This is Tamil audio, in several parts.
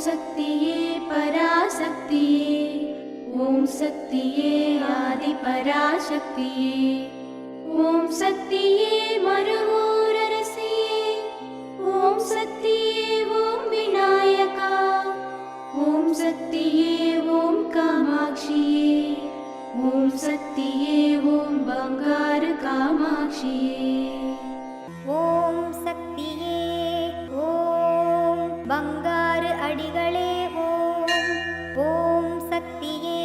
சக்தியே பராசக்தியே, ஓம் சக்தியே ஆதி பராசக்தியே, ஓம் சக்தியே மருவூரரசியே, ஓம் சக்தியே ஓம் விநாயகா, ஓம் சக்தியே ஓம் காமாட்சியே, ஓம் சக்தியே ஓம் பங்காரு காமாட்சியே. ஓம் சக்தியே ஓம் பங்காரு அடிகளே ஓம். ஓம் சக்தியே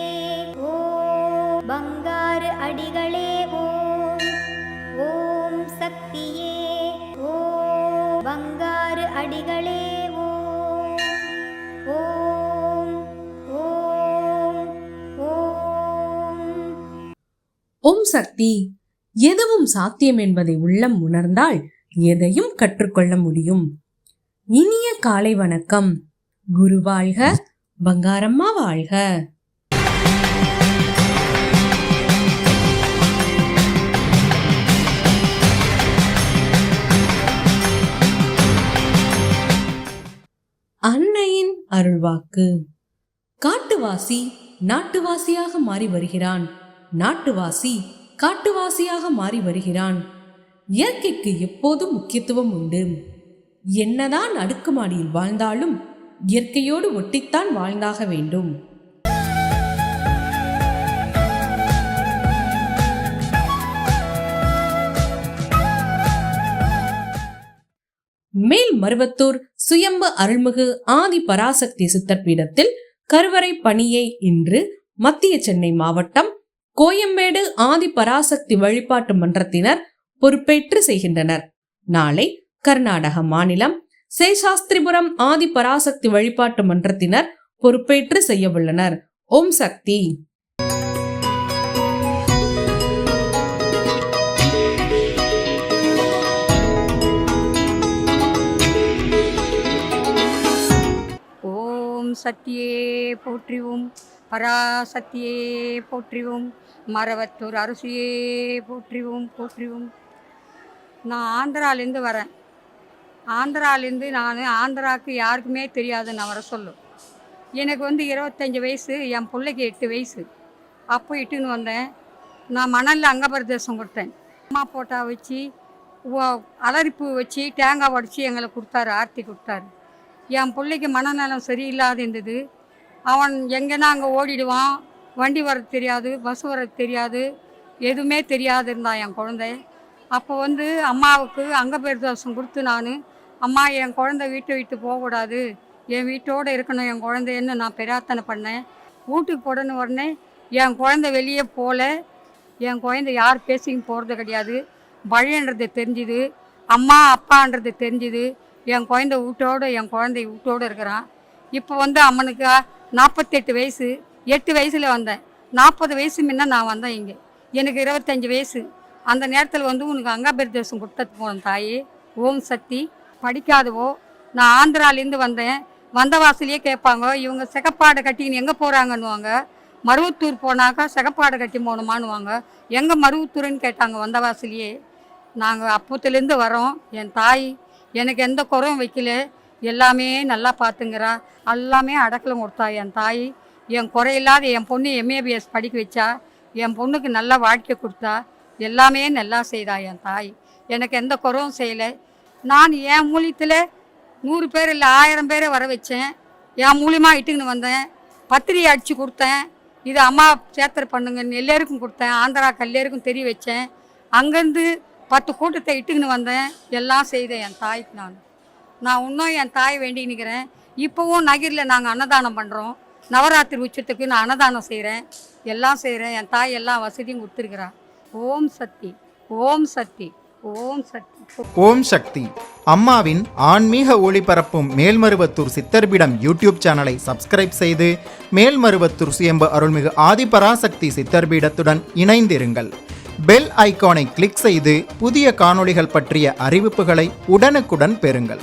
ஓம் பங்காரு அடிகளே ஓம். ஓம் சக்தியே ஓம் பங்காரு அடிகளே ஓம். ஓம் ஓம் ஓம். ஓம் சக்தி. எதுவும் சாத்தியம் என்பதை உள்ளம் உணர்ந்தால் எதையும் கற்றுக்கொள்ள முடியும். இனிய காலை வணக்கம். குரு வாழ்க, பங்காரம்மா வாழ்க. அன்னையின் அருள்வாக்கு. காட்டுவாசி நாட்டுவாசியாக மாறி வருகிறான், நாட்டுவாசி காட்டுவாசியாக மாறி வருகிறான். இயற்கைக்கு எப்போதும் முக்கியத்துவம் உண்டு. என்னதான் அடுக்குமாடியில் வாழ்ந்தாலும் இயற்கையோடு ஒட்டித்தான் வாழ்ந்தாக வேண்டும். மேல்மருவத்தூர் சுயம்பு அருள்மிகு ஆதி பராசக்தி சித்தர் பீடத்தில் கருவறை பணியை இன்று மத்திய சென்னை மாவட்டம் கோயம்பேடு ஆதி பராசக்தி வழிபாட்டு மன்றத்தினர் பொறுப்பேற்று செய்கின்றனர். நாளை கர்நாடக மாநிலம் சேஷாஸ்திரிபுரம் ஆதி பராசக்தி வழிபாட்டு மன்றத்தினர் பொறுப்பேற்று செய்ய உள்ளனர். ஓம் சக்தி. ஓம் சக்தியே போற்றிவும், பராசக்தியே போற்றிவும், மரவத்தூர் அரசியே போற்றிவும் போற்றிவும். நான் ஆந்திராலேருந்து வரேன். ஆந்திராலேருந்து நான் ஆந்திராவுக்கு யாருக்குமே தெரியாது நான் வர சொல்லும். எனக்கு 25 வயசு, என் பிள்ளைக்கு 8 வயசு. அப்போ இட்டுன்னு வந்தேன். நான் மணலில் அங்கபிரதேசம் கொடுத்தேன். அம்மா போட்டா வச்சு அலரிப்பூ வச்சு தேங்காய் உடச்சி எங்களை கொடுத்தாரு, ஆர்த்தி கொடுத்தாரு. என் பிள்ளைக்கு மனநலம் சரியில்லாத இருந்தது. அவன் எங்கன்னா அங்கே ஓடிடுவான். வண்டி வர்றது தெரியாது, பஸ் வர்றது தெரியாது, எதுவுமே தெரியாது இருந்தான் என் குழந்தை. அப்போ அம்மாவுக்கு அங்கபிரதேசம் கொடுத்து நான், அம்மா என் குழந்தை வீட்டை விட்டு போகக்கூடாது, என் வீட்டோடு இருக்கணும் என் குழந்தைன்னு நான் பிரார்த்தனை பண்ணேன். வீட்டுக்கு போடன்னு உடனே என் குழந்தை வெளியே போகல. என் குழந்தை யார் பேசியும் போகிறது கிடையாது. பழையன்றது தெரிஞ்சுது, அம்மா அப்பான்றது தெரிஞ்சுது. என் குழந்தை வீட்டோடு இருக்கிறான். இப்போ அம்மனுக்கு 48 வயசு. 8 வயசில் வந்தேன். 40 வயசு முன்ன நான் வந்தேன் இங்கே. எனக்கு 25 வயசு. அந்த நேரத்தில் உனக்கு அங்கபிரதேசம் கொடுத்தது போன தாயே. ஓம் சக்தி. படிக்காதவோ நான் ஆந்திராலேருந்து வந்தேன். வந்த வாசலையே கேட்பாங்க, இவங்க சிகப்பாடை கட்டின்னு எங்கே போகிறாங்கன்னுவாங்க. மருவத்தூர் போனாக்கா சிகப்பாடை கட்டி போகணுமான்னுவாங்க. எங்கே மருவத்தூருன்னு கேட்டாங்க வந்த வாசலையே. நாங்கள் அப்போத்துலேருந்து வரோம். என் தாய் எனக்கு எந்த குறையும் வைக்கல, எல்லாமே நல்லா பார்த்துங்கிறா, எல்லாமே அடக்கலம் கொடுத்தா என் தாய். என் குறையில்லாத என் பொண்ணு MABS படிக்க வச்சா, என் பொண்ணுக்கு நல்லா வாழ்க்கை கொடுத்தா, எல்லாமே நல்லா செய்தா என் தாய். எனக்கு எந்த குறையும் செய்யலை. நான் என் மூலியத்தில் 100 பேர் இல்லை 1000 பேரை வர வச்சேன். என் மூலியமாக இட்டுக்குன்னு வந்தேன். பத்திரிகை அடித்து கொடுத்தேன். இது அம்மா சேத்திர பண்ணுங்கன்னு எல்லாருக்கும் கொடுத்தேன். ஆந்திராக்கு எல்லாருக்கும் தெரிய வச்சேன். அங்கேருந்து 10 கூட்டத்தை இட்டுக்குன்னு வந்தேன். எல்லாம் செய்தேன் என் தாய்க்கு. நான் இன்னும் என் தாய் வேண்டி நிற்கிறேன். இப்போவும் நகரில் நாங்கள் அன்னதானம் பண்ணுறோம். நவராத்திரி உச்சத்துக்கு நான் அன்னதானம் செய்கிறேன், எல்லாம் செய்கிறேன். என் தாய் எல்லா வசதியும் கொடுத்துருக்குறா. ஓம் சக்தி, ஓம் சக்தி, ஓம் சக்தி. ஓம் சக்தி. அம்மாவின் ஆன்மீக ஒளிபரப்பும் மேல்மருவத்தூர் சித்தர்பீடம் யூடியூப் சேனலை சப்ஸ்கிரைப் செய்து மேல்மருவத்தூர் சுயம்பு அருள்மிகு ஆதிபராசக்தி சித்தர்பீடத்துடன் இணைந்திருங்கள். பெல் ஐகானை கிளிக் செய்து புதிய காணொளிகள் பற்றிய அறிவிப்புகளை உடனுக்குடன் பெறுங்கள்.